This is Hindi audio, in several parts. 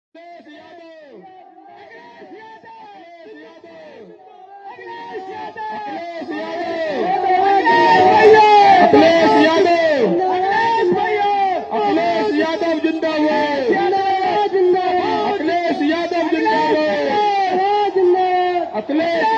यादव जिंदाबाद। अखिलेश यादव जिंदाबाद। अखिलेश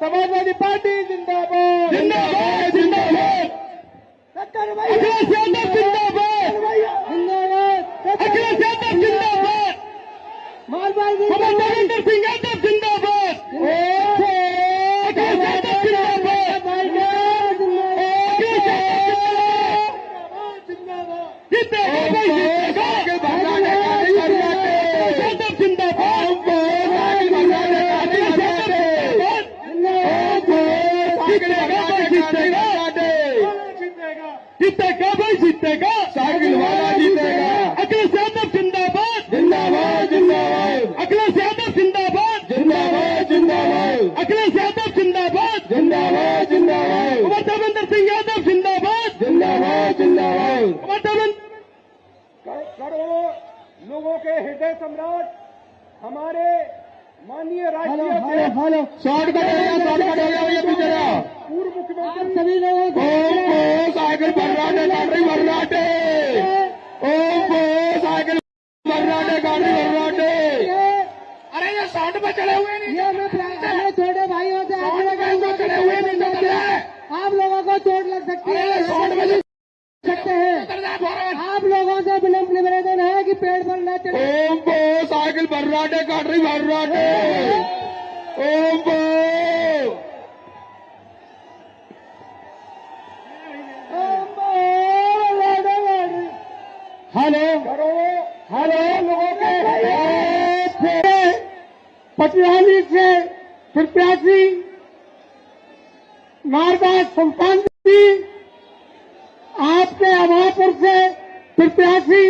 समाजवादी पार्टी जिंदाबाद। जिंदाबाद जिंदाबाद। अखिलेश यादव जिंदाबाद। अखिलेश यादव जिंदाबाद। देवेंद्र सिंह यादव जिंदाबाद। अखिलेश यादव जिंदाबाद। जीतेगा यादव जिंदाबाद। जीतेगा भाई जीतेगा। साइकिल वाला जीतेगा। अखिलेश यादव जिंदाबाद। जिंदाबाद जिंदाबाद। अखिलेश यादव जिंदाबाद। जिंदाबाद जिंदाबाद। अखिलेश यादव जिंदाबाद। जिंदाबाद जिंदाबाद। देवेंद्र सिंह यादव जिंदाबाद। जिंदाबाद जिंदाबाद। करोड़ों लोगों के हृदय सम्राट हमारे माननीय राष्ट्रीय शॉर्टकट हो गया भैया पीछे पूर्व मुख्यमंत्री सभी लोगों को साइकिल भर्राटे गाड़ी भर्राटे। ओम को साइकिल भर्राटे गाड़ी भर्राटे। अरे ये साउंड पे चले हुए नहीं। ये मैं छोटे भाइयों से चले हुए नहीं तो आप लोगों को चोट लग सकती है। साउंड में सकते हैं। आप लोगों से विनम्र निवेदन है कि पेड़ पर न चले। ओम को साइकिल भर्राटे गाड़ी भर्राटे। ओम को हेलो हेलो लोगों के पटियाली से प्रत्याशी नारदास सुल्तान जी, आपके अमापुर से प्रत्याशी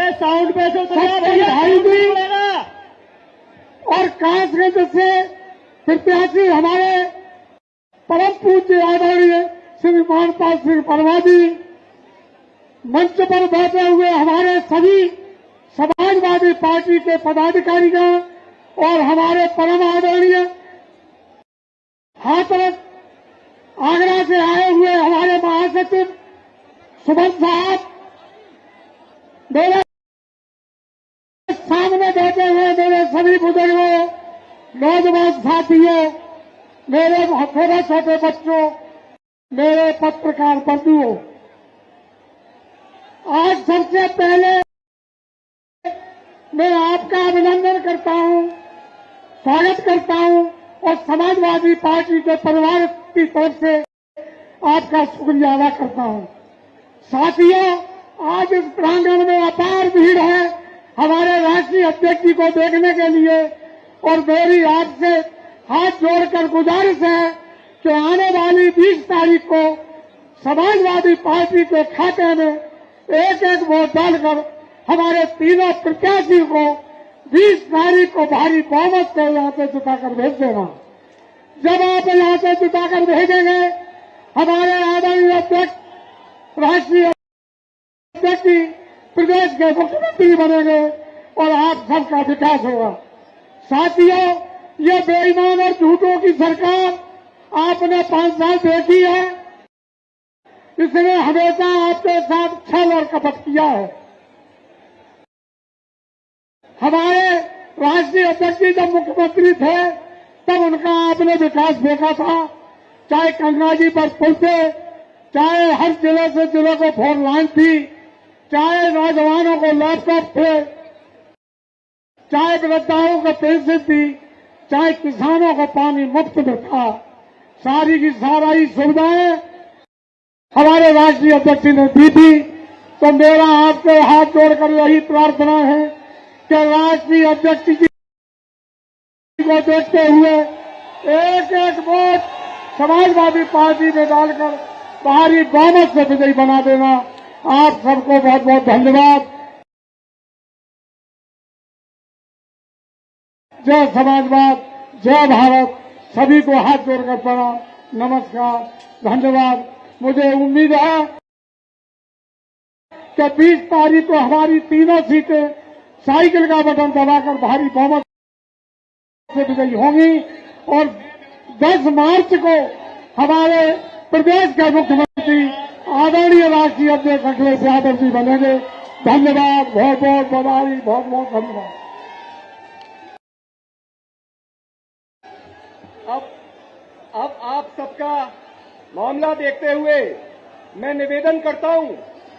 साउंड पे भाई जी और कासगंज से प्रत्याशी हमारे परम पूज्य आदरणीय श्री मानपाल सिंह परवा जी, मंच पर बैठे हुए हमारे सभी समाजवादी पार्टी के पदाधिकारीगण और हमारे परम आदरणीय हाथरस आगरा से आए हुए हमारे महासचिव सुमन साहब, मेरे सामने बैठे हुए मेरे सभी बुजुर्गों, नौजवान साथियों, मेरे छोटे बच्चों, मेरे पत्रकार बंधुओं, आज सबसे पहले मैं आपका अभिनंदन करता हूं, स्वागत करता हूं और समाजवादी पार्टी के परिवार की तरफ से आपका शुक्रिया अदा करता हूं। साथियों, आज इस प्रांगण में अपार भीड़ है हमारे राष्ट्रीय अध्यक्ष जी को देखने के लिए और मेरी आपसे हाथ जोड़कर गुजारिश है कि आने वाली 20 तारीख को समाजवादी पार्टी के खाते में एक एक वोट डालकर हमारे तीनों प्रत्याशी को 20 तारीख को भारी बहुमत से यहाँ से जिताकर भेज देना। जब आप यहाँ से जिताकर भेजेंगे, हमारे आदरणीय अध्यक्ष राष्ट्रीय अध्यक्ष जी प्रदेश के मुख्यमंत्री बनेंगे और आप सबका विकास होगा। साथियों, ये बेईमान और झूठों की सरकार आपने 5 साल देखी है, इसने हमेशा आपके साथ छल और कपट किया है। हमारे राष्ट्रीय अध्यक्ष जी जब मुख्यमंत्री थे तब उनका आपने विकास देखा था, चाहे गंगा जी पर पुल थे, चाहे हर जिले से जिले को 4 लाइन थी, चाहे नौजवानों को लैपटॉप थे, चाहे वृद्धाओं को पेंशन थी, चाहे किसानों को पानी मुफ्त में था। सारी की सारी सुविधाएं हमारे राष्ट्रीय अध्यक्ष ने दी थी। तो मेरा आपके हाथ जोड़कर यही प्रार्थना है कि राष्ट्रीय अध्यक्ष जी को देखते हुए एक एक वोट समाजवादी पार्टी में डालकर भारी बहुमत से विजयी बना देना। आप सबको बहुत बहुत धन्यवाद। जय समाजवाद, जय भारत। सभी को हाथ जोड़कर प्रणाम, नमस्कार, धन्यवाद। मुझे उम्मीद है कि 20 तारीख को हमारी तीनों सीटें साइकिल का बटन दबाकर भारी बहुमत से विजयी होंगी और 10 मार्च को हमारे प्रदेश के मुख्यमंत्री आदरणीय राष्ट्रीय अध्यक्ष अखिलेश यादव जी बनेंगे। धन्यवाद, बहुत बहुत बधाई, बहुत बहुत धन्यवाद। अब आप सबका मामला देखते हुए मैं निवेदन करता हूं,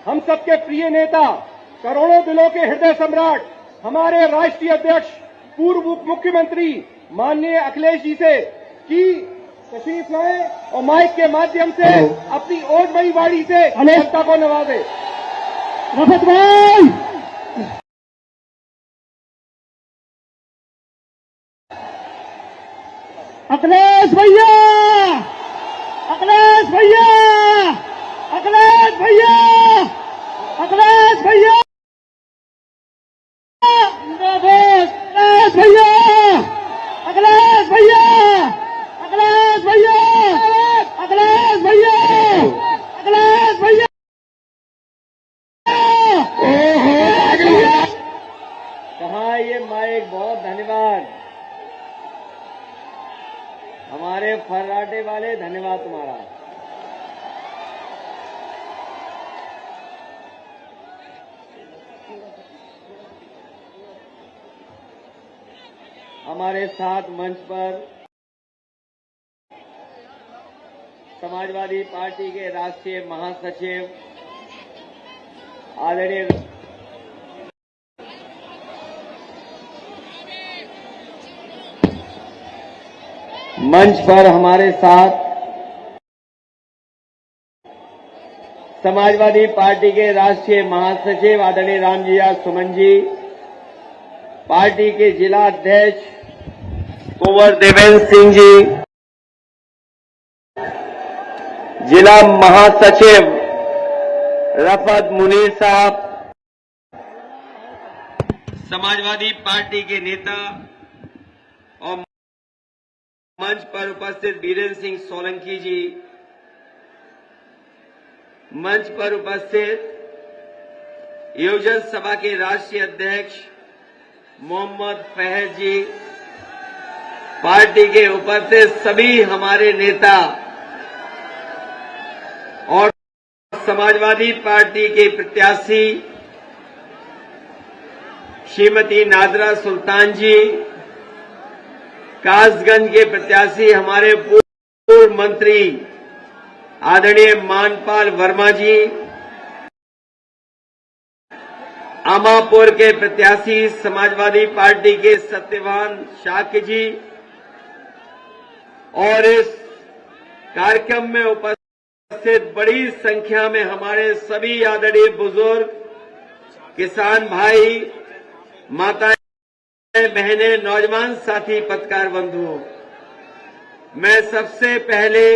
हम सबके प्रिय नेता, करोड़ों दिलों के हृदय सम्राट, हमारे राष्ट्रीय अध्यक्ष, पूर्व उप मुख्यमंत्री माननीय अखिलेश जी से कि तशरीफ लाएं और माइक के माध्यम से अपनी ओजमई वाणी से जनता को नवाजे। रफत भाई, अखिलेश भैया, अखिलेश भैया, अखिलेश भैया, अखिलेश भैया, अखिलेश भैया, अखिलेश भैया, अखिलेश भैया, अखिलेश भैया, अखिलेश भैया। कहाँ ये माइक, बहुत धन्यवाद। हमारे फर्राटे वाले, धन्यवाद तुम्हारा। हमारे साथ मंच पर समाजवादी पार्टी के राष्ट्रीय महासचिव आदरणीय मंच पर हमारे साथ समाजवादी पार्टी के राष्ट्रीय महासचिव आदरणीय रामजिया सुमन जी, पार्टी के जिला अध्यक्ष कुंवर देवेंद्र सिंह जी, जिला महासचिव रफत मुनीर साहब, समाजवादी पार्टी के नेता और मंच पर उपस्थित बीरेंद्र सिंह सोलंकी जी, मंच पर उपस्थित योजन सभा के राष्ट्रीय अध्यक्ष मोहम्मद फहद जी, पार्टी के उपस्थित सभी हमारे नेता और समाजवादी पार्टी के प्रत्याशी श्रीमती नादरा सुल्तान जी, कासगंज के प्रत्याशी हमारे पूर्व मंत्री आदरणीय मानपाल वर्मा जी, आमापुर के प्रत्याशी समाजवादी पार्टी के सत्यवान शाक्य जी और इस कार्यक्रम में उपस्थित बड़ी संख्या में हमारे सभी आदरणीय बुजुर्ग, किसान भाई, माताएं, बहनें, नौजवान साथी, पत्रकार बंधुओं, मैं सबसे पहले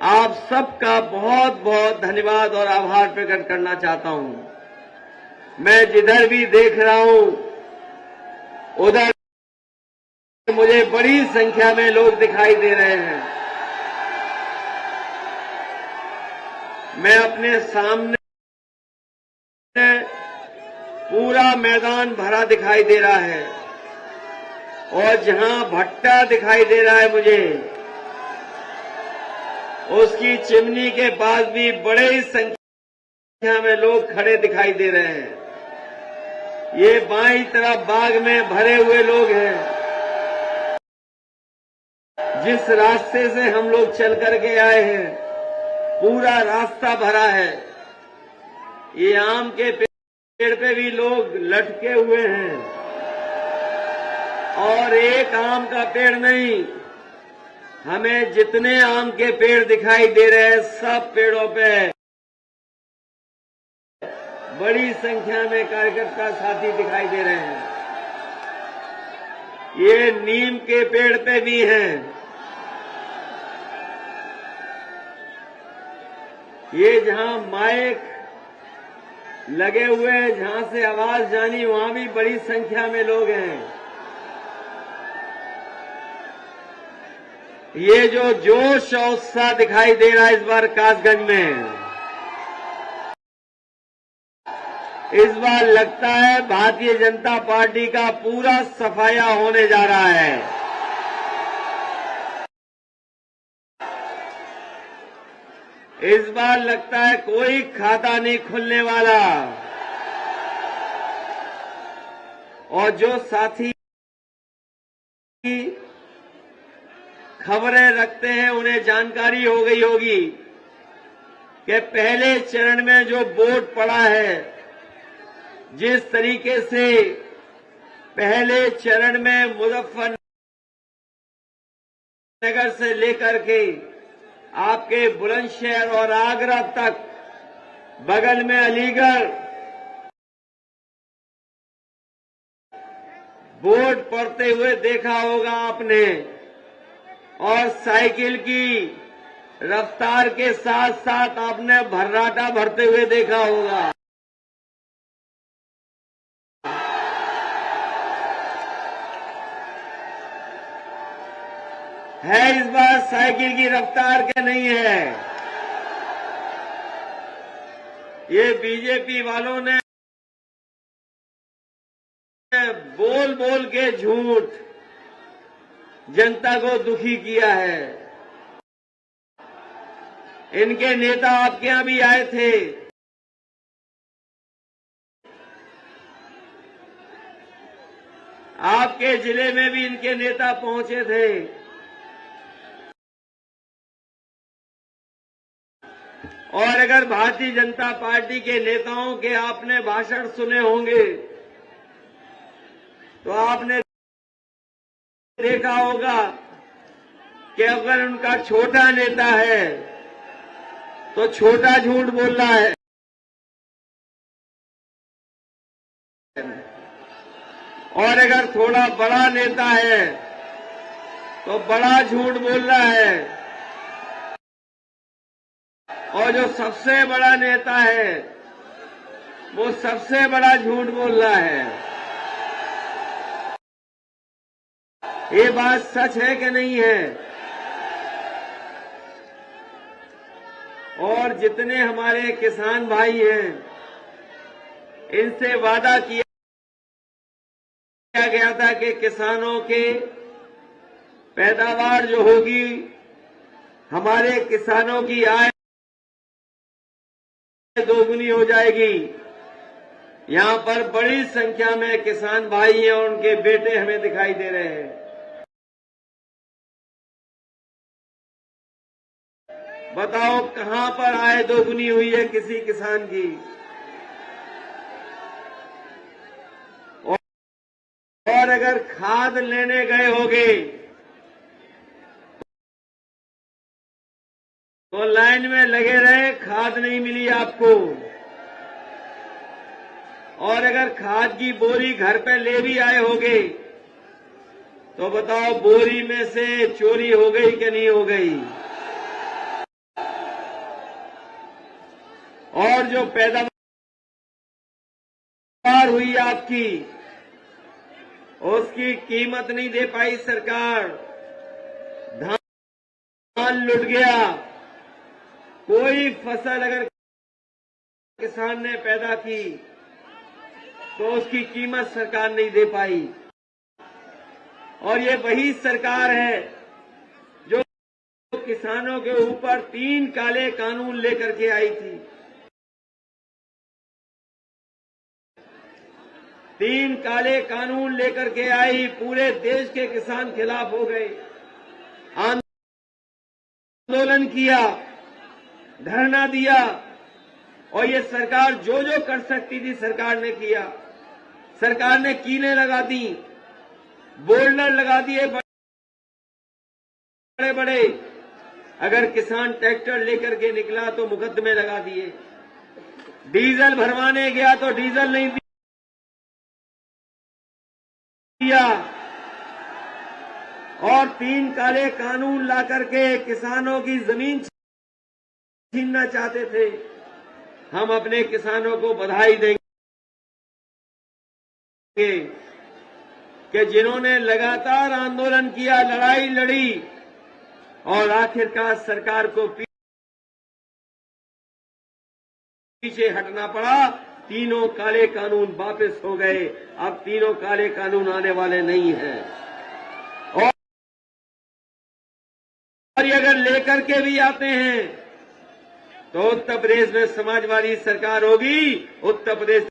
आप सबका बहुत बहुत धन्यवाद और आभार प्रकट करना चाहता हूं। मैं जिधर भी देख रहा हूं उधर मुझे बड़ी संख्या में लोग दिखाई दे रहे हैं। मैं अपने सामने पूरा मैदान भरा दिखाई दे रहा है और जहां भट्टा दिखाई दे रहा है मुझे, उसकी चिमनी के पास भी बड़ी संख्या में लोग खड़े दिखाई दे रहे हैं। ये बाईं तरफ बाग में भरे हुए लोग हैं। जिस रास्ते से हम लोग चल करके आए हैं पूरा रास्ता भरा है। ये आम के पेड़ पे भी लोग लटके हुए हैं। और एक आम का पेड़ नहीं, हमें जितने आम के पेड़ दिखाई दे रहे हैं सब पेड़ों पे बड़ी संख्या में कार्यकर्ता साथी दिखाई दे रहे हैं। ये नीम के पेड़ पे भी हैं। ये जहां माइक लगे हुए हैं, जहां से आवाज जानी, वहां भी बड़ी संख्या में लोग हैं। ये जो जोश और उत्साह दिखाई दे रहा है इस बार कासगंज में, इस बार लगता है भारतीय जनता पार्टी का पूरा सफाया होने जा रहा है। इस बार लगता है कोई खाता नहीं खुलने वाला। और जो साथी खबरें रखते हैं उन्हें जानकारी हो गई होगी कि पहले चरण में जो वोट पड़ा है, जिस तरीके से पहले चरण में मुजफ्फरनगर से लेकर के आपके बुलंदशहर और आगरा तक, बगल में अलीगढ़, वोट पड़ते हुए देखा होगा आपने। और साइकिल की रफ्तार के साथ साथ आपने भर्राटा भरते हुए देखा होगा। है इस बार साइकिल की रफ्तार के नहीं है। ये बीजेपी वालों ने बोल बोल के झूठ जनता को दुखी किया है। इनके नेता आपके यहां भी आए थे। आपके जिले में भी इनके नेता पहुंचे थे। और अगर भारतीय जनता पार्टी के नेताओं के आपने भाषण सुने होंगे तो आपने देखा होगा कि अगर उनका छोटा नेता है तो छोटा झूठ बोल रहा है, और अगर थोड़ा बड़ा नेता है तो बड़ा झूठ बोल रहा है, और जो सबसे बड़ा नेता है वो सबसे बड़ा झूठ बोल रहा है। ये बात सच है कि नहीं है? और जितने हमारे किसान भाई हैं, इनसे वादा किया गया था कि किसानों के पैदावार जो होगी, हमारे किसानों की आय दोगुनी हो जाएगी। यहां पर बड़ी संख्या में किसान भाई हैं और उनके बेटे हमें दिखाई दे रहे हैं। बताओ कहां पर आय दोगुनी हुई है किसी किसान की? और अगर खाद लेने गए होगे तो लाइन में लगे रहे, खाद नहीं मिली आपको। और अगर खाद की बोरी घर पे ले भी आए होगे तो बताओ बोरी में से चोरी हो गई कि नहीं हो गई? और जो पैदावार हुई आपकी, उसकी कीमत नहीं दे पाई सरकार। धान लुट गया। कोई फसल अगर किसान ने पैदा की तो उसकी कीमत सरकार नहीं दे पाई। और ये वही सरकार है जो किसानों के ऊपर 3 काले कानून लेकर के आई थी। 3 काले कानून लेकर के आई, पूरे देश के किसान खिलाफ हो गए, आंदोलन किया, धरना दिया, और ये सरकार जो जो कर सकती थी सरकार ने किया। सरकार ने कीलें लगा दी, बोल्डर लगा दिए बड़े बड़े। अगर किसान ट्रैक्टर लेकर के निकला तो मुकदमे लगा दिए। डीजल भरवाने गया तो डीजल नहीं दिया। और 3 काले कानून ला करके किसानों की जमीन छीनना चाहते थे। हम अपने किसानों को बधाई देंगे कि जिन्होंने लगातार आंदोलन किया, लड़ाई लड़ी और आखिरकार सरकार को पीछे हटना पड़ा। तीनों काले कानून वापस हो गए। अब तीनों काले कानून आने वाले नहीं हैं। और ये अगर लेकर के भी आते हैं तो उत्तर प्रदेश में समाजवादी सरकार होगी। उत्तर प्रदेश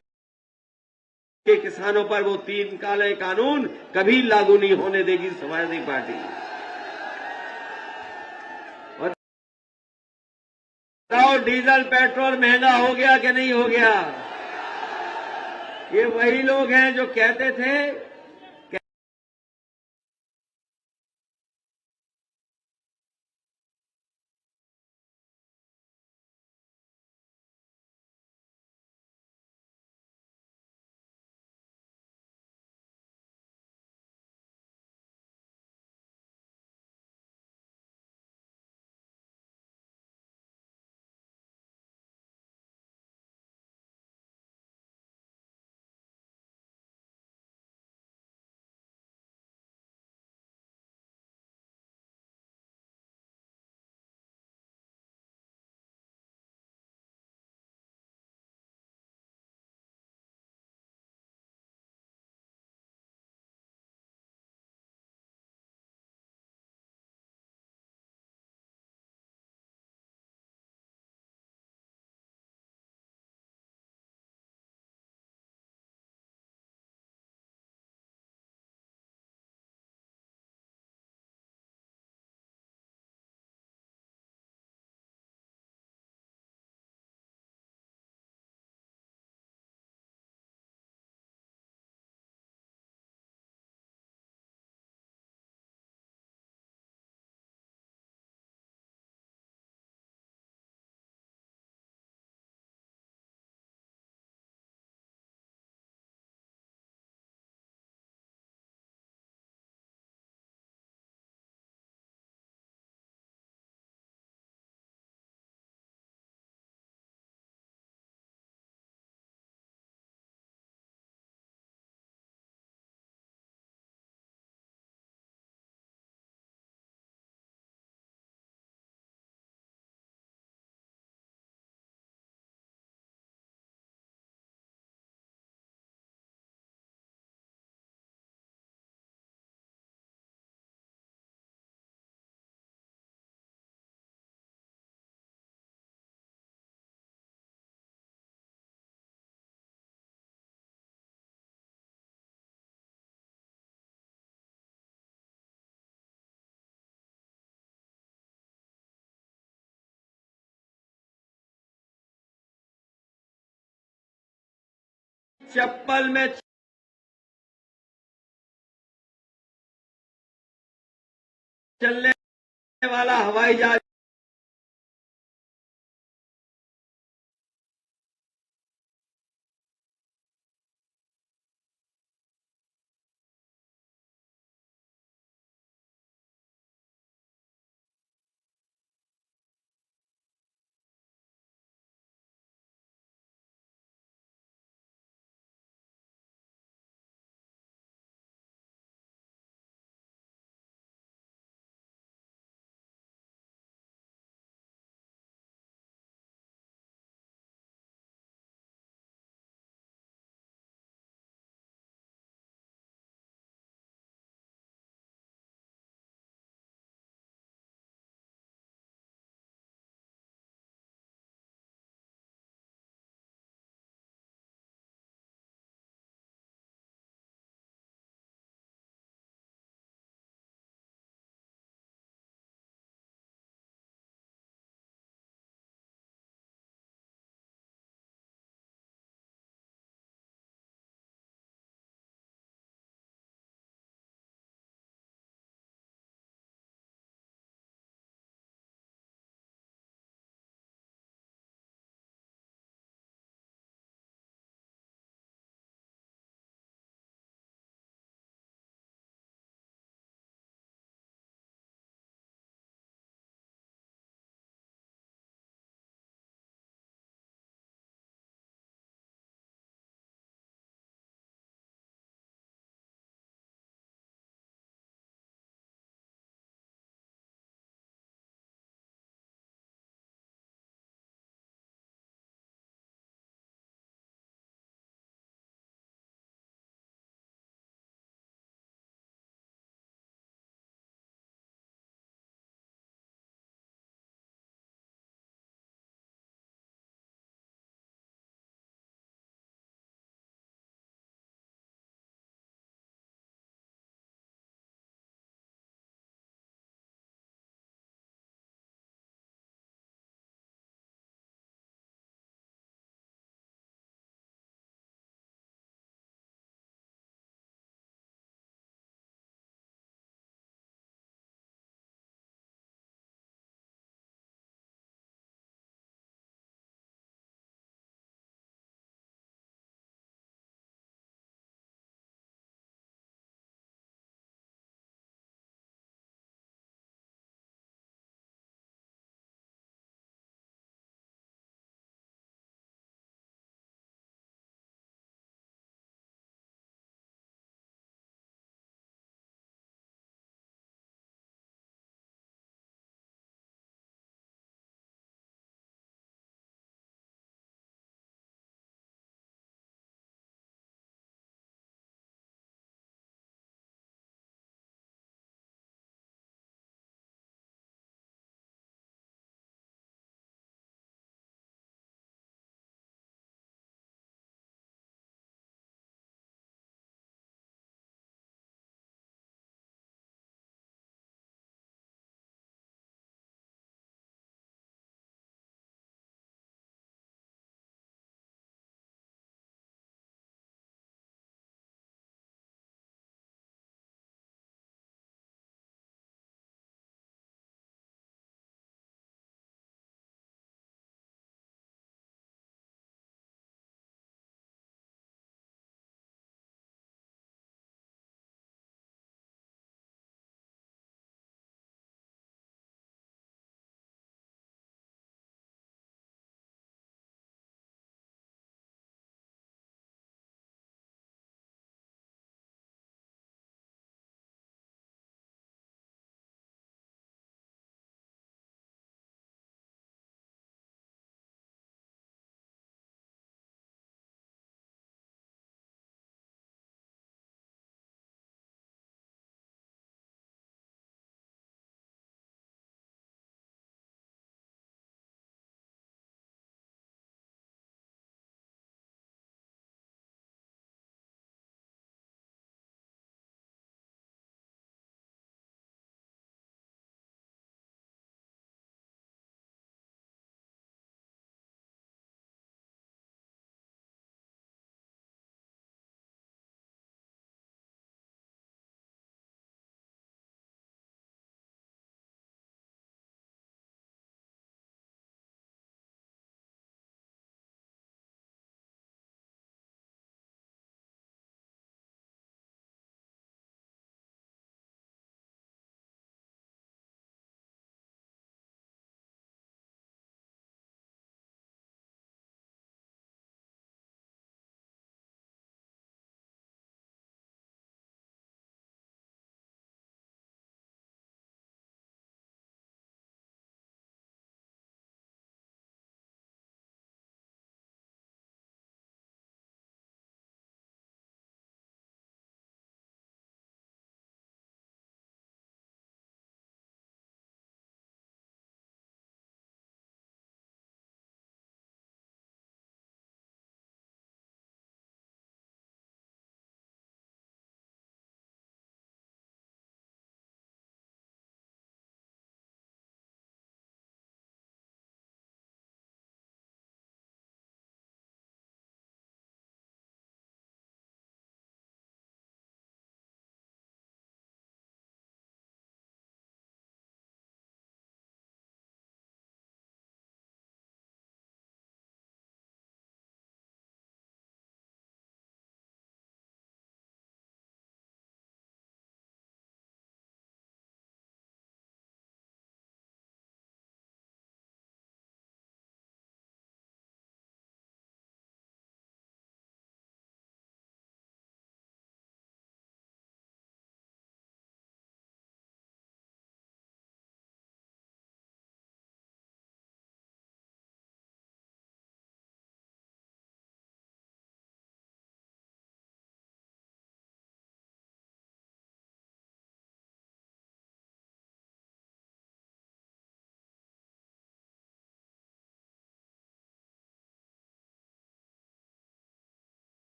के किसानों पर वो 3 काले कानून कभी लागू नहीं होने देगी समाजवादी पार्टी। बताओ, डीजल पेट्रोल महंगा हो गया कि नहीं हो गया? ये वही लोग हैं जो कहते थे चप्पल में चलने वाला हवाई जहाज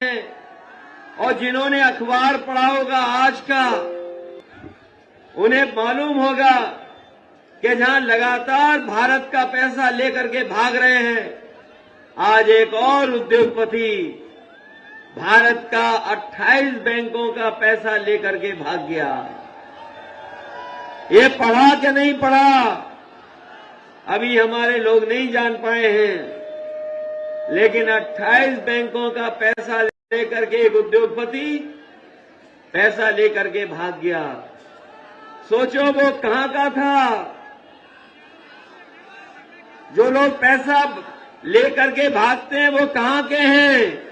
हैं और जिन्होंने अखबार पढ़ा होगा आज का, उन्हें मालूम होगा कि जहां लगातार भारत का पैसा लेकर के भाग रहे हैं, आज एक और उद्योगपति भारत का 28 बैंकों का पैसा लेकर के भाग गया। ये पढ़ा कि नहीं पढ़ा अभी हमारे लोग नहीं जान पाए हैं, लेकिन 28 बैंकों का पैसा लेकर के एक उद्योगपति पैसा लेकर के भाग गया। सोचो वो कहां का था? जो लोग पैसा लेकर के भागते हैं वो कहां के हैं?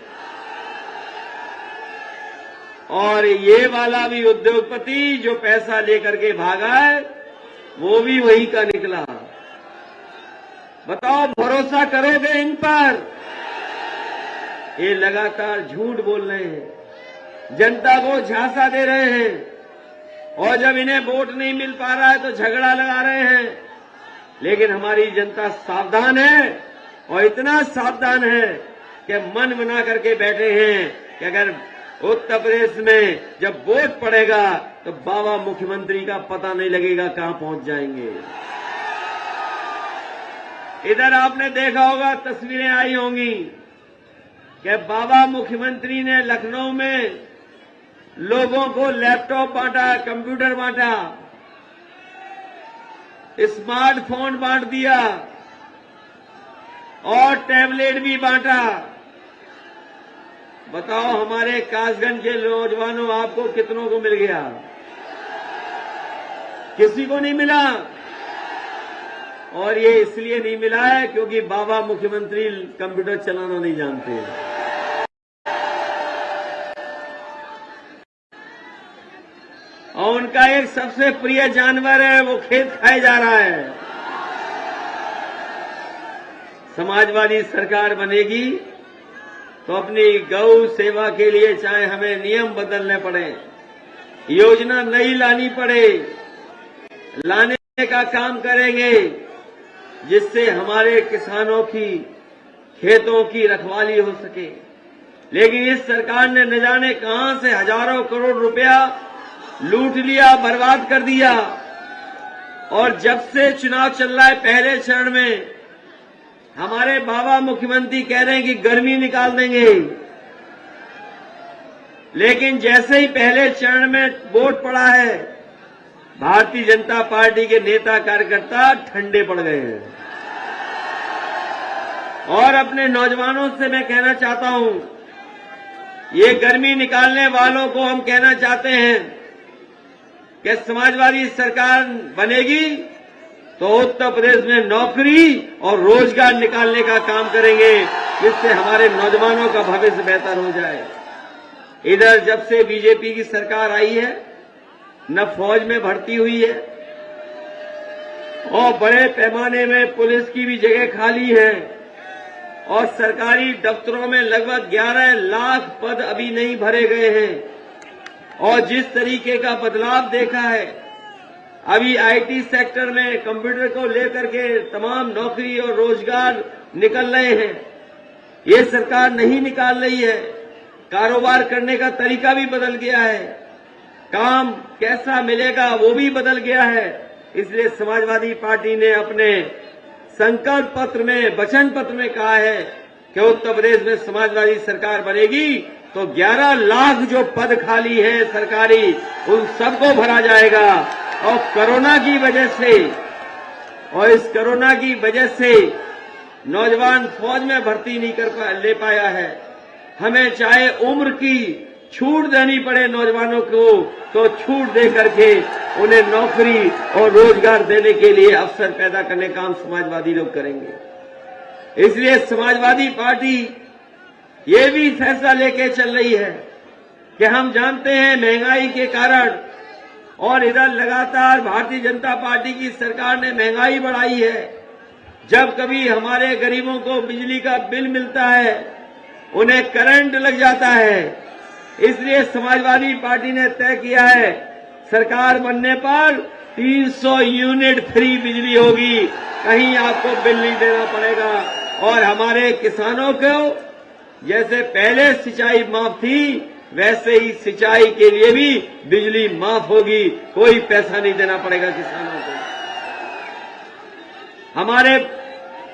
और ये वाला भी उद्योगपति जो पैसा लेकर के भागा है वो भी वही का निकला। बताओ, भरोसा करोगे इन पर? ये लगातार झूठ बोल रहे हैं, जनता को झांसा दे रहे हैं, और जब इन्हें वोट नहीं मिल पा रहा है तो झगड़ा लगा रहे हैं। लेकिन हमारी जनता सावधान है, और इतना सावधान है कि मन बना करके बैठे हैं कि अगर उत्तर प्रदेश में जब वोट पड़ेगा तो बाबा मुख्यमंत्री का पता नहीं लगेगा कहां पहुंच जाएंगे। इधर आपने देखा होगा, तस्वीरें आई होंगी कि बाबा मुख्यमंत्री ने लखनऊ में लोगों को लैपटॉप बांटा, कंप्यूटर बांटा, स्मार्टफोन बांट दिया और टैबलेट भी बांटा। बताओ, हमारे कासगंज के नौजवानों आपको कितनों को मिल गया? किसी को नहीं मिला। और ये इसलिए नहीं मिला है क्योंकि बाबा मुख्यमंत्री कंप्यूटर चलाना नहीं जानते। और उनका एक सबसे प्रिय जानवर है, वो खेत खाए जा रहा है। समाजवादी सरकार बनेगी तो अपनी गौ सेवा के लिए चाहे हमें नियम बदलने पड़े, योजना नई लानी पड़े, लाने का काम करेंगे, जिससे हमारे किसानों की खेतों की रखवाली हो सके। लेकिन इस सरकार ने न जाने कहां से हजारों करोड़ रुपया लूट लिया, बर्बाद कर दिया। और जब से चुनाव चल रहा है, पहले चरण में हमारे बाबा मुख्यमंत्री कह रहे हैं कि गर्मी निकाल देंगे, लेकिन जैसे ही पहले चरण में वोट पड़ा है, भारतीय जनता पार्टी के नेता कार्यकर्ता ठंडे पड़ गए हैं। और अपने नौजवानों से मैं कहना चाहता हूं, ये गर्मी निकालने वालों को हम कहना चाहते हैं कि समाजवादी सरकार बनेगी तो उत्तर प्रदेश में नौकरी और रोजगार निकालने का काम करेंगे, जिससे हमारे नौजवानों का भविष्य बेहतर हो जाए। इधर जब से बीजेपी की सरकार आई है, न फौज में भर्ती हुई है और बड़े पैमाने में पुलिस की भी जगह खाली है, और सरकारी दफ्तरों में लगभग 11 लाख पद अभी नहीं भरे गए हैं। और जिस तरीके का बदलाव देखा है, अभी आईटी सेक्टर में कंप्यूटर को लेकर के तमाम नौकरी और रोजगार निकल रहे हैं, ये सरकार नहीं निकाल रही है। कारोबार करने का तरीका भी बदल गया है, काम कैसा मिलेगा वो भी बदल गया है। इसलिए समाजवादी पार्टी ने अपने संकल्प पत्र में, वचन पत्र में कहा है कि उत्तर प्रदेश में समाजवादी सरकार बनेगी तो 11 लाख जो पद खाली है सरकारी, उन सबको भरा जाएगा। और कोरोना की वजह से, और इस कोरोना की वजह से नौजवान फौज में भर्ती नहीं ले पाया है। हमें चाहे उम्र की छूट देनी पड़े नौजवानों को, तो छूट दे करके उन्हें नौकरी और रोजगार देने के लिए अवसर पैदा करने का काम समाजवादी लोग करेंगे। इसलिए समाजवादी पार्टी ये भी फैसला लेके चल रही है कि हम जानते हैं महंगाई के कारण, और इधर लगातार भारतीय जनता पार्टी की सरकार ने महंगाई बढ़ाई है। जब कभी हमारे गरीबों को बिजली का बिल मिलता है, उन्हें करंट लग जाता है। इसलिए समाजवादी पार्टी ने तय किया है, सरकार बनने पर 300 यूनिट फ्री बिजली होगी, कहीं आपको बिल नहीं देना पड़ेगा। और हमारे किसानों को जैसे पहले सिंचाई माफ थी, वैसे ही सिंचाई के लिए भी बिजली माफ होगी, कोई पैसा नहीं देना पड़ेगा किसानों को। हमारे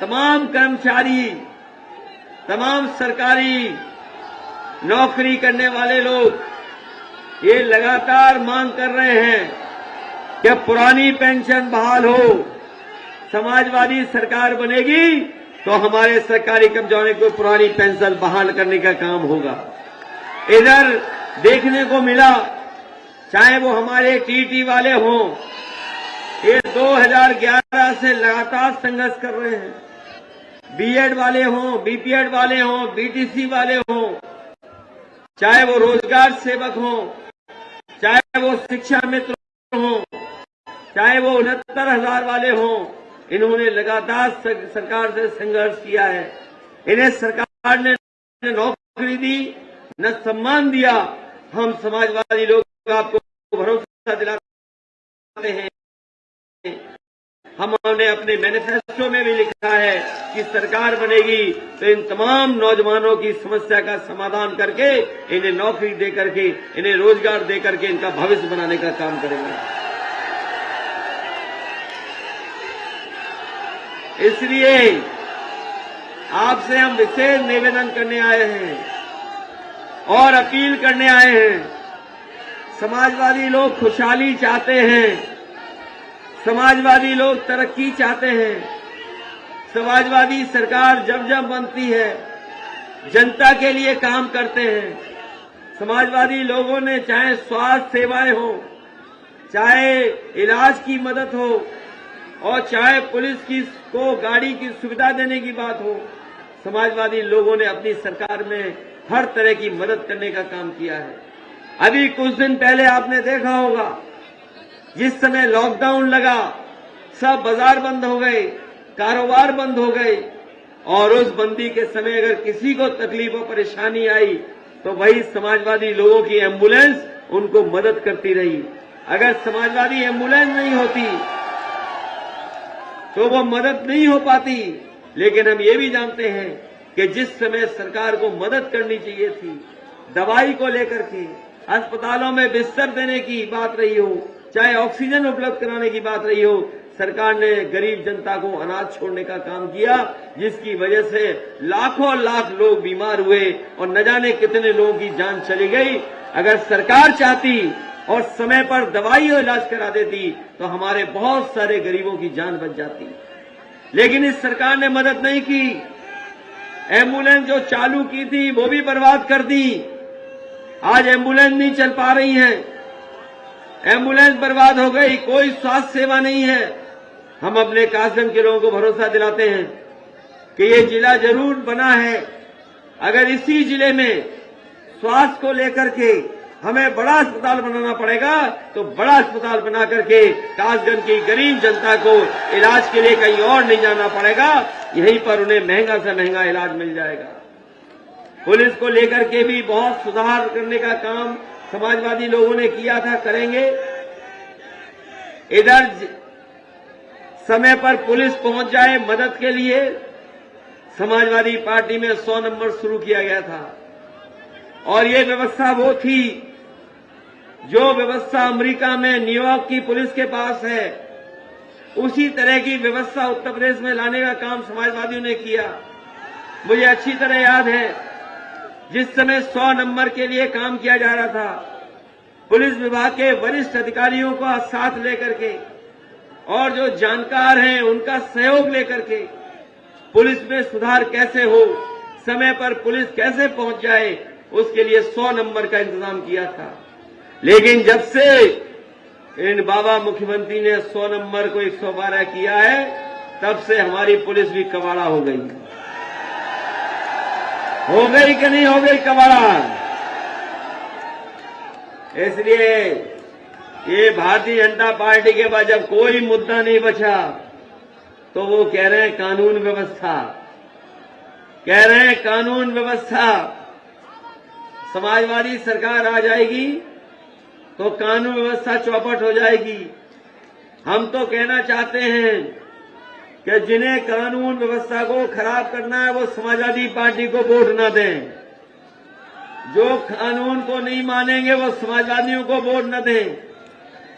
तमाम कर्मचारी, तमाम सरकारी नौकरी करने वाले लोग ये लगातार मांग कर रहे हैं कि पुरानी पेंशन बहाल हो। समाजवादी सरकार बनेगी तो हमारे सरकारी कर्मचारियों को पुरानी पेंशन बहाल करने का काम होगा। इधर देखने को मिला, चाहे वो हमारे टीटी वाले हों, ये 2011 से लगातार संघर्ष कर रहे हैं। बीएड वाले हों, बीपीएड वाले हों, बीटीसी वाले हों, चाहे वो रोजगार सेवक हों, चाहे वो शिक्षा मित्र हों, चाहे वो 69,000 वाले हों, इन्होंने लगातार सरकार से संघर्ष किया है। इन्हें सरकार ने न नौकरी दी, न सम्मान दिया। हम समाजवादी लोग आपको भरोसा दिलाते हैं, हमने अपने मैनिफेस्टो में भी लिखा है कि सरकार बनेगी तो इन तमाम नौजवानों की समस्या का समाधान करके, इन्हें नौकरी दे करके, इन्हें रोजगार दे करके इनका भविष्य बनाने का काम करेंगे। इसलिए आपसे हम विशेष निवेदन करने आए हैं और अपील करने आए हैं। समाजवादी लोग खुशहाली चाहते हैं, समाजवादी लोग तरक्की चाहते हैं। समाजवादी सरकार जब जब बनती है जनता के लिए काम करते हैं। समाजवादी लोगों ने चाहे स्वास्थ्य सेवाएं हो, चाहे इलाज की मदद हो और चाहे पुलिस की को गाड़ी की सुविधा देने की बात हो, समाजवादी लोगों ने अपनी सरकार में हर तरह की मदद करने का काम किया है। अभी कुछ दिन पहले आपने देखा होगा, जिस समय लॉकडाउन लगा, सब बाजार बंद हो गए, कारोबार बंद हो गए, और उस बंदी के समय अगर किसी को तकलीफ और परेशानी आई तो वही समाजवादी लोगों की एम्बुलेंस उनको मदद करती रही। अगर समाजवादी एम्बुलेंस नहीं होती तो वो मदद नहीं हो पाती। लेकिन हम ये भी जानते हैं कि जिस समय सरकार को मदद करनी चाहिए थी, दवाई को लेकर के, अस्पतालों में बिस्तर देने की बात रही हो, चाहे ऑक्सीजन उपलब्ध कराने की बात रही हो, सरकार ने गरीब जनता को अनाज छोड़ने का काम किया, जिसकी वजह से लाखों लाख लोग बीमार हुए और न जाने कितने लोगों की जान चली गई। अगर सरकार चाहती और समय पर दवाई और इलाज करा देती तो हमारे बहुत सारे गरीबों की जान बच जाती। लेकिन इस सरकार ने मदद नहीं की। एम्बुलेंस जो चालू की थी वो भी बर्बाद कर दी। आज एम्बुलेंस नहीं चल पा रही है, एम्बुलेंस बर्बाद हो गई, कोई स्वास्थ्य सेवा नहीं है। हम अपने कासगंज के लोगों को भरोसा दिलाते हैं कि ये जिला जरूर बना है। अगर इसी जिले में स्वास्थ्य को लेकर के हमें बड़ा अस्पताल बनाना पड़ेगा तो बड़ा अस्पताल बना करके कासगंज की गरीब जनता को इलाज के लिए कहीं और नहीं जाना पड़ेगा, यहीं पर उन्हें महंगा से महंगा इलाज मिल जाएगा। पुलिस को लेकर के भी बहुत सुधार करने का काम समाजवादी लोगों ने किया था, करेंगे। इधर समय पर पुलिस पहुंच जाए मदद के लिए, समाजवादी पार्टी में 100 नंबर शुरू किया गया था और ये व्यवस्था वो थी जो व्यवस्था अमेरिका में न्यूयॉर्क की पुलिस के पास है, उसी तरह की व्यवस्था उत्तर प्रदेश में लाने का काम समाजवादियों ने किया। मुझे अच्छी तरह याद है जिस समय 100 नंबर के लिए काम किया जा रहा था, पुलिस विभाग के वरिष्ठ अधिकारियों को साथ लेकर के और जो जानकार हैं उनका सहयोग लेकर के पुलिस में सुधार कैसे हो, समय पर पुलिस कैसे पहुंच जाए, उसके लिए 100 नंबर का इंतजाम किया था। लेकिन जब से इन बाबा मुख्यमंत्री ने 100 नंबर को 112 किया है, तब से हमारी पुलिस भी कबाड़ा हो गई। हो गई कि नहीं हो गई कबाड़ा? इसलिए ये भारतीय जनता पार्टी के पास जब कोई मुद्दा नहीं बचा तो वो कह रहे हैं कानून व्यवस्था, कह रहे हैं कानून व्यवस्था। समाजवादी सरकार आ जाएगी तो कानून व्यवस्था चौपट हो जाएगी। हम तो कहना चाहते हैं कि जिन्हें कानून व्यवस्था को खराब करना है वो समाजवादी पार्टी को वोट न दें, जो कानून को नहीं मानेंगे वो समाजवादियों को वोट न दें।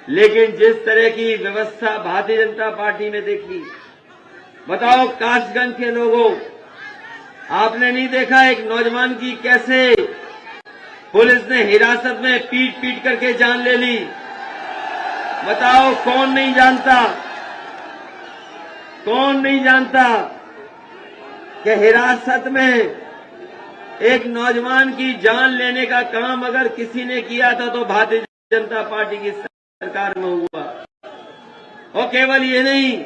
लेकिन जिस तरह की व्यवस्था भारतीय जनता पार्टी में देखी, बताओ कासगंज के लोगों, आपने नहीं देखा एक नौजवान की कैसे पुलिस ने हिरासत में पीट पीट करके जान ले ली? बताओ कौन नहीं जानता, कौन नहीं जानता कि हिरासत में एक नौजवान की जान लेने का काम अगर किसी ने किया था तो भारतीय जनता पार्टी की सरकार में हुआ। और केवल ये नहीं,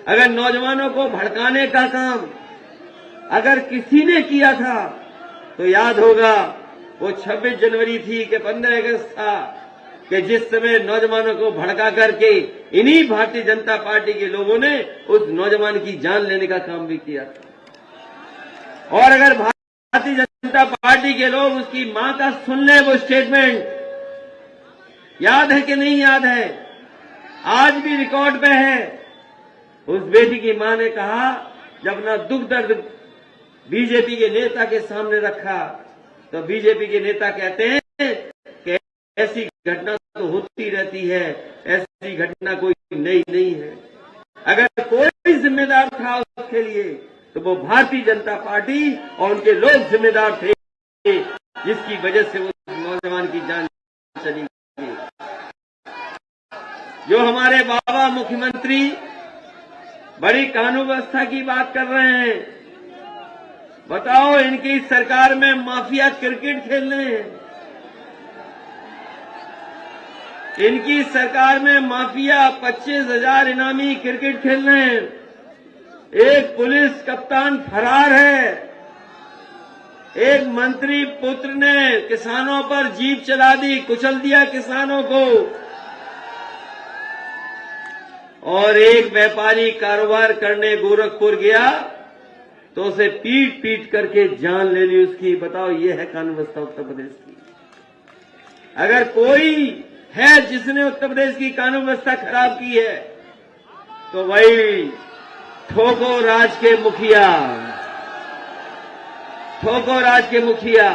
अगर नौजवानों को भड़काने का काम अगर किसी ने किया था तो याद होगा वो 26 जनवरी थी कि 15 अगस्त था कि जिस समय नौजवानों को भड़का करके इन्हीं भारतीय जनता पार्टी के लोगों ने उस नौजवान की जान लेने का काम भी किया था। और अगर भारतीय जनता पार्टी के लोग उसकी मां का सुन लें वो स्टेटमेंट, याद है कि नहीं याद है? आज भी रिकॉर्ड पे है। उस बेटी की मां ने कहा, जब अपना दुख दर्द बीजेपी के नेता के सामने रखा तो बीजेपी के नेता कहते हैं कि ऐसी घटना तो होती रहती है, ऐसी घटना कोई नई नहीं है। अगर कोई जिम्मेदार था उसके लिए तो वो भारतीय जनता पार्टी और उनके लोग जिम्मेदार थे, जिसकी वजह से उस नौजवान की जान चली गई। जो हमारे बाबा मुख्यमंत्री बड़ी कानून व्यवस्था की बात कर रहे हैं, बताओ इनकी सरकार में माफिया क्रिकेट खेल रहे हैं, इनकी सरकार में माफिया 25,000 इनामी क्रिकेट खेल रहे हैं। एक पुलिस कप्तान फरार है, एक मंत्री पुत्र ने किसानों पर जीप चला दी, कुचल दिया किसानों को, और एक व्यापारी कारोबार करने गोरखपुर गया तो उसे पीट पीट करके जान ले ली उसकी। बताओ ये है कानून व्यवस्था उत्तर प्रदेश की। अगर कोई है जिसने उत्तर प्रदेश की कानून व्यवस्था खराब की है तो वही ठोको राज के मुखिया, ठोको राज के मुखिया।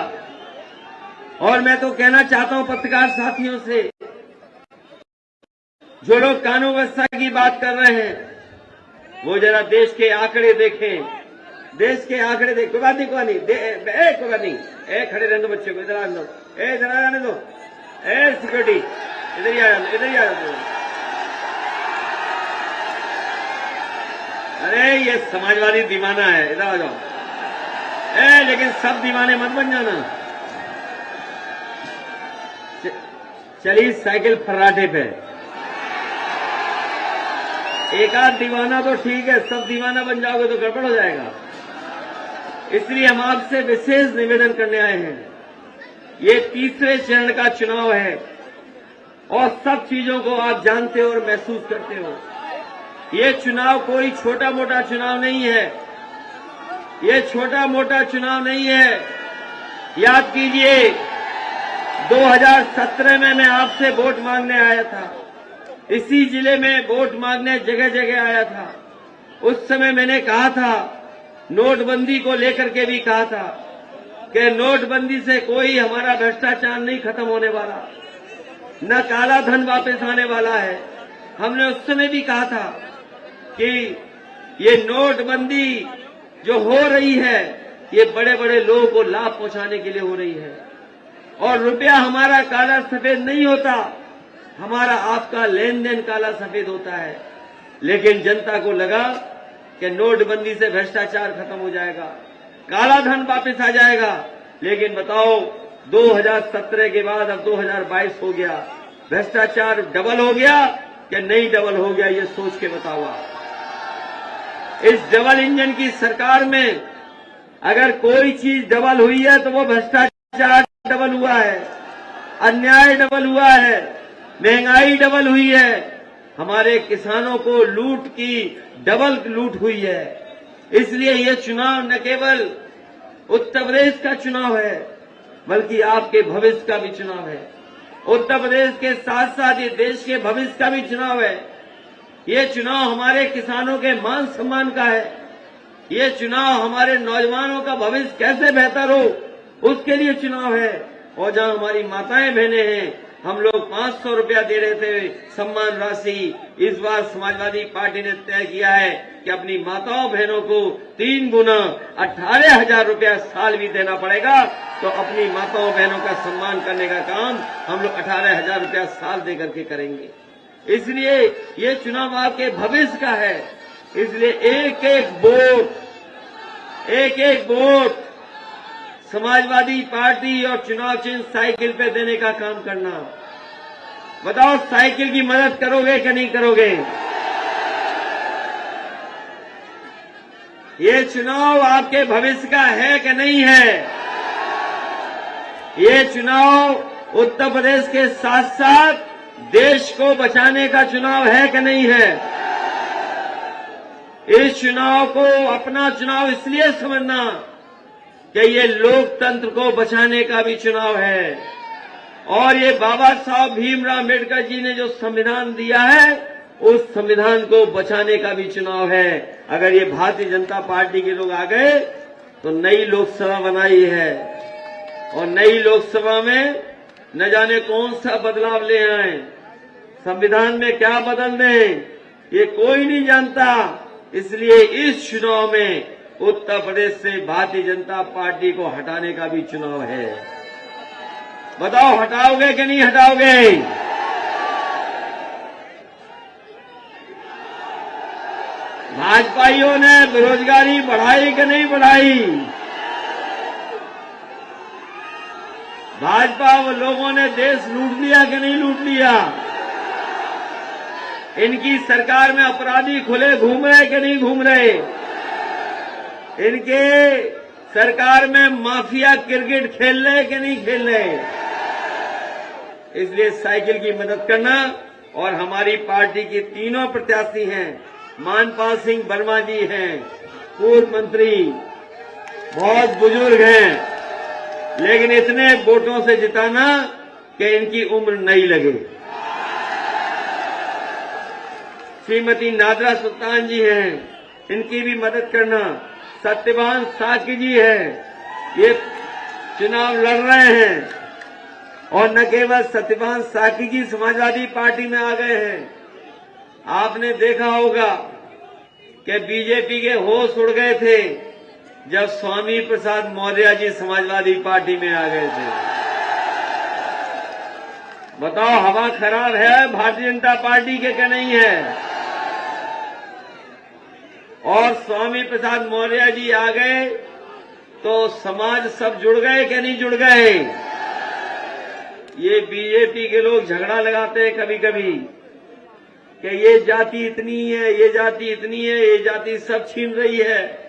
और मैं तो कहना चाहता हूं पत्रकार साथियों से, जो लोग कानून व्यवस्था की बात कर रहे हैं वो जरा देश के आंकड़े देखें, देश के आंकड़े देख। कोई बात नहीं, कोई नहीं, कोई बात नहीं, खड़े रहने दो बच्चे को, इधर आने दो, इधर आने दो, सिक्योरिटी इधर ही आ जाओ, इधर ही आ जाओ। अरे ये समाजवादी दीवाना है, इधर आ जाओ। लेकिन सब दीवाने मत बन जाना। चलिए साइकिल फर्राटे पे, एक आध दीवाना तो ठीक है, सब दीवाना बन जाओगे तो गड़बड़ हो जाएगा। इसलिए हम आपसे विशेष निवेदन करने आए हैं। ये तीसरे चरण का चुनाव है और सब चीजों को आप जानते हो और महसूस करते हो। ये चुनाव कोई छोटा मोटा चुनाव नहीं है, ये छोटा मोटा चुनाव नहीं है। याद कीजिए 2017 में मैं आपसे वोट मांगने आया था, इसी जिले में वोट मांगने जगह जगह आया था। उस समय मैंने कहा था, नोटबंदी को लेकर के भी कहा था कि नोटबंदी से कोई हमारा भ्रष्टाचार नहीं खत्म होने वाला, न काला धन वापस आने वाला है। हमने उस समय भी कहा था कि ये नोटबंदी जो हो रही है ये बड़े बड़े लोगों को लाभ पहुंचाने के लिए हो रही है, और रुपया हमारा काला सफेद नहीं होता, हमारा आपका लेन देन काला सफेद होता है। लेकिन जनता को लगा कि नोटबंदी से भ्रष्टाचार खत्म हो जाएगा, काला धन वापस आ जाएगा। लेकिन बताओ 2017 के बाद अब 2022 हो गया, भ्रष्टाचार डबल हो गया कि नहीं डबल हो गया, ये सोच के बताओ आप। इस डबल इंजन की सरकार में अगर कोई चीज डबल हुई है तो वो भ्रष्टाचार डबल हुआ है, अन्याय डबल हुआ है, महंगाई डबल हुई है, हमारे किसानों को लूट की डबल लूट हुई है। इसलिए ये चुनाव न केवल उत्तर प्रदेश का चुनाव है बल्कि आपके भविष्य का भी चुनाव है। उत्तर प्रदेश के साथ साथ ये देश के भविष्य का भी चुनाव है। ये चुनाव हमारे किसानों के मान सम्मान का है। ये चुनाव हमारे नौजवानों का भविष्य कैसे बेहतर हो उसके लिए चुनाव है। और जहां हमारी माताएं बहनें हैं, हम लोग 500 रुपया दे रहे थे सम्मान राशि, इस बार समाजवादी पार्टी ने तय किया है कि अपनी माताओं बहनों को 3 गुना 18,000 रुपया साल भी देना पड़ेगा। तो अपनी माताओं बहनों का सम्मान करने का काम हम लोग 18,000 रुपया साल दे करके करेंगे। इसलिए ये चुनाव आपके भविष्य का है। इसलिए एक एक वोट समाजवादी पार्टी और चुनाव चिन्ह साइकिल पे देने का काम करना। बताओ, साइकिल की मदद करोगे कि नहीं करोगे? ये चुनाव आपके भविष्य का है कि नहीं है? ये चुनाव उत्तर प्रदेश के साथ साथ देश को बचाने का चुनाव है कि नहीं है? इस चुनाव को अपना चुनाव इसलिए समझना कि ये लोकतंत्र को बचाने का भी चुनाव है। और ये बाबा साहब भीमराव अम्बेडकर जी ने जो संविधान दिया है, उस संविधान को बचाने का भी चुनाव है। अगर ये भारतीय जनता पार्टी के लोग आ गए तो नई लोकसभा बनाई है, और नई लोकसभा में न जाने कौन सा बदलाव ले आए, संविधान में क्या बदल दें, ये कोई नहीं जानता। इसलिए इस चुनाव में उत्तर प्रदेश से भारतीय जनता पार्टी को हटाने का भी चुनाव है। बताओ, हटाओगे कि नहीं हटाओगे? भाजपाइयों ने बेरोजगारी बढ़ाई कि नहीं बढ़ाई? भाजपा वो लोगों ने देश लूट लिया कि नहीं लूट लिया? इनकी सरकार में अपराधी खुले घूम रहे कि नहीं घूम रहे? इनके सरकार में माफिया क्रिकेट खेल रहे कि नहीं खेल रहे? इसलिए साइकिल की मदद करना। और हमारी पार्टी की तीनों प्रत्याशी हैं, मानपाल सिंह वर्मा जी हैं, पूर्व मंत्री, बहुत बुजुर्ग हैं, लेकिन इतने वोटों से जिताना कि इनकी उम्र नहीं लगे। श्रीमती नादरा सुल्तान जी हैं, इनकी भी मदद करना। सत्यवान साकी जी हैं, ये चुनाव लड़ रहे हैं। और न केवल सत्यवान साकी जी समाजवादी पार्टी में आ गए हैं, आपने देखा होगा कि बीजेपी के होश उड़ गए थे जब स्वामी प्रसाद मौर्य जी समाजवादी पार्टी में आ गए थे। बताओ, हवा खराब है भारतीय जनता पार्टी के क्या नहीं है? और स्वामी प्रसाद मौर्य जी आ गए तो समाज सब जुड़ गए कि नहीं जुड़ गए? ये बीजेपी के लोग झगड़ा लगाते हैं कभी कभी कि ये जाति इतनी है, ये जाति इतनी है, ये जाति सब छीन रही है,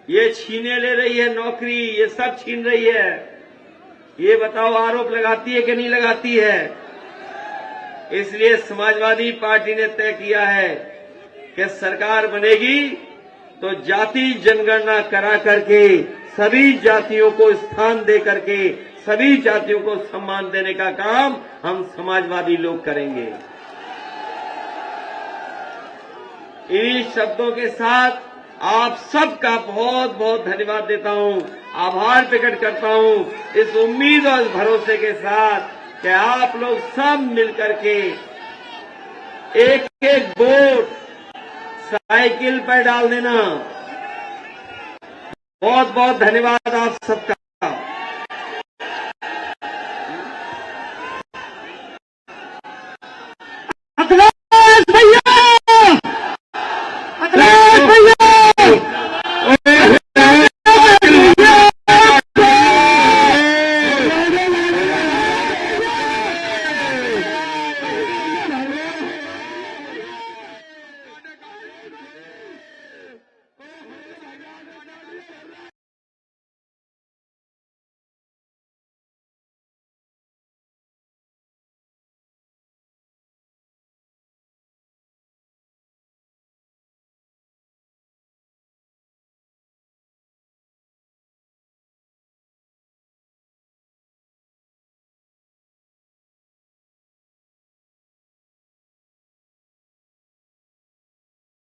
ये छीने ले रही है नौकरी, ये सब छीन रही है। ये बताओ, आरोप लगाती है कि नहीं लगाती है? इसलिए समाजवादी पार्टी ने तय किया है कि सरकार बनेगी तो जाति जनगणना करा करके सभी जातियों को स्थान दे करके सभी जातियों को सम्मान देने का काम हम समाजवादी लोग करेंगे। इन्हीं शब्दों के साथ आप सबका बहुत बहुत धन्यवाद देता हूं, आभार प्रकट करता हूं, इस उम्मीद और भरोसे के साथ कि आप लोग सब मिलकर के एक एक वोट साइकिल पर डाल देना। बहुत बहुत धन्यवाद आप सबका।